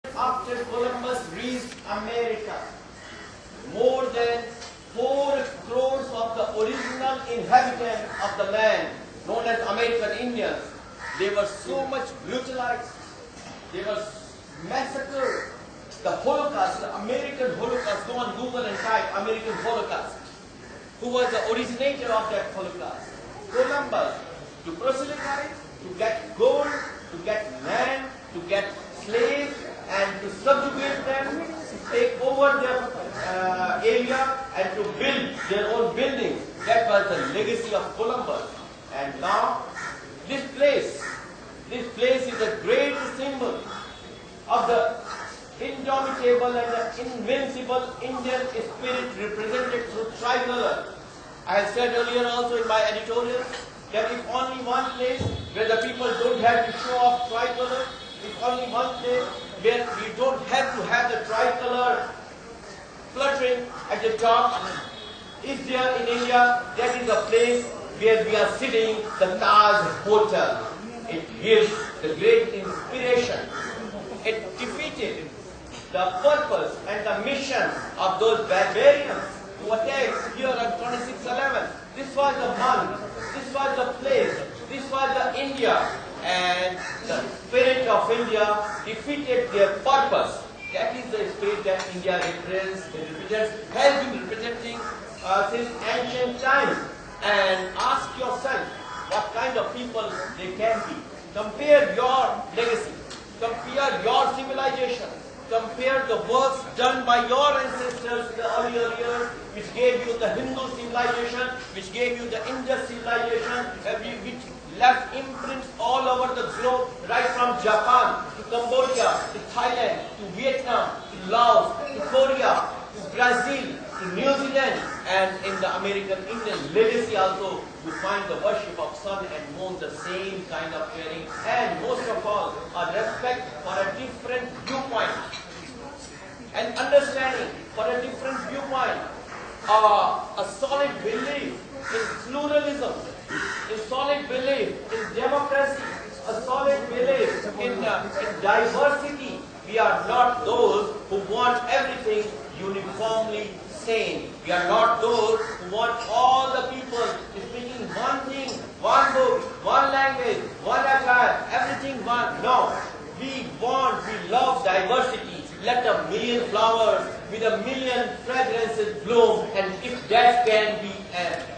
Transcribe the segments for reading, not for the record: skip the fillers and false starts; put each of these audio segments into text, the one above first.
After Columbus reached America, more than 4 crores of the original inhabitants of the land, known as American Indians, they were so much brutalized, they were massacred. The Holocaust, the American Holocaust, go on Google and type American Holocaust. Who was the originator of that Holocaust? Columbus. To proselytize, to get gold, to get land, to get slaves, and to subjugate them, to take over their area, and to build their own buildings. That was the legacy of Columbus. And now, this place is a great symbol of the indomitable and the invincible Indian spirit represented through tricolor. I have said earlier also in my editorial that if only one place where the people don't have to show off tricolor, if only one place where we don't have to have the tricolor fluttering at the top is there in India, that is a place where we are sitting, the Taj Hotel. It gives the great inspiration. It defeated the purpose and the mission of those barbarians who attacked here on 26/11. This was the month, this was the place, this was the India, and the spirit of India defeated their purpose. That is the spirit that India represents, has been representing since ancient times. And ask yourself what kind of people they can be. Compare your legacy, compare your civilization, compare the works done by your ancestors in the earlier years, which gave you the Hindu civilization, which gave you the Indus civilization, which left imprints all over the globe, right from Japan to Cambodia, to Thailand, to Vietnam, to Laos, to Korea, to Brazil, to New Zealand, and in the American Indian legacy also, you find the worship of sun and moon, the same kind of caring, and most of all, a respect for a different viewpoint, and understanding for a different viewpoint, a solid belief in pluralism, a solid belief in democracy, a solid belief in diversity. We are not those who want everything uniformly same. We are not those who want all the people speaking one thing, one book, one language, one attire, everything one. No. We love diversity. Let a million flowers with a million fragrances bloom, and if that can be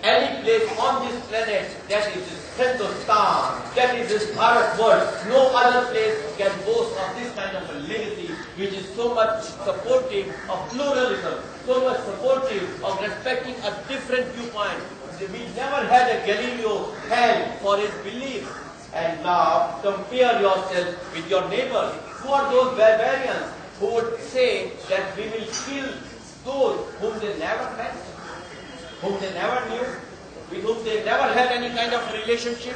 any place on this planet, that is Hindustan, that is this Bharat world. No other place can boast of this kind of a legacy, which is so much supportive of pluralism, so much supportive of respecting a different viewpoint. We never had a Galileo hell for his belief. And now compare yourself with your neighbors. Who are those barbarians who would say that we will kill those whom they never met, whom they never knew, with whom they never had any kind of relationship,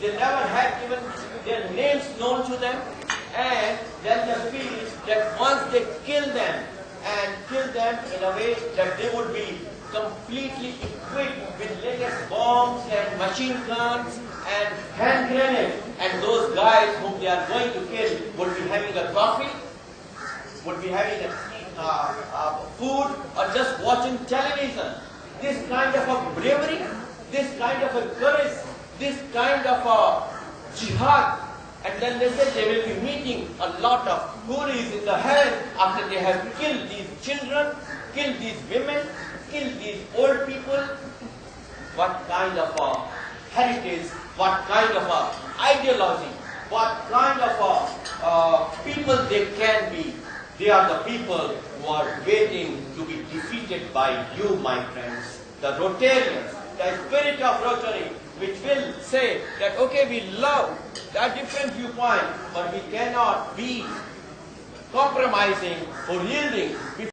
they never had even their names known to them, and then they feel that once they kill them, and kill them in a way that they would be completely equipped with latest bombs and machine guns and hand grenades, and those guys whom they are going to kill would be having a coffee, would be having food, or just watching television. This kind of a bravery, this kind of a courage, this kind of a jihad, and then they said they will be meeting a lot of Huris in the hand after they have killed these children, killed these women, killed these old people. What kind of a heritage, what kind of a ideology, what kind of a people they can be. They are the people who are waiting to be defeated by you, my friends. The Rotarians, the spirit of Rotary, which will say that, okay, we love that different viewpoint, but we cannot be compromising or yielding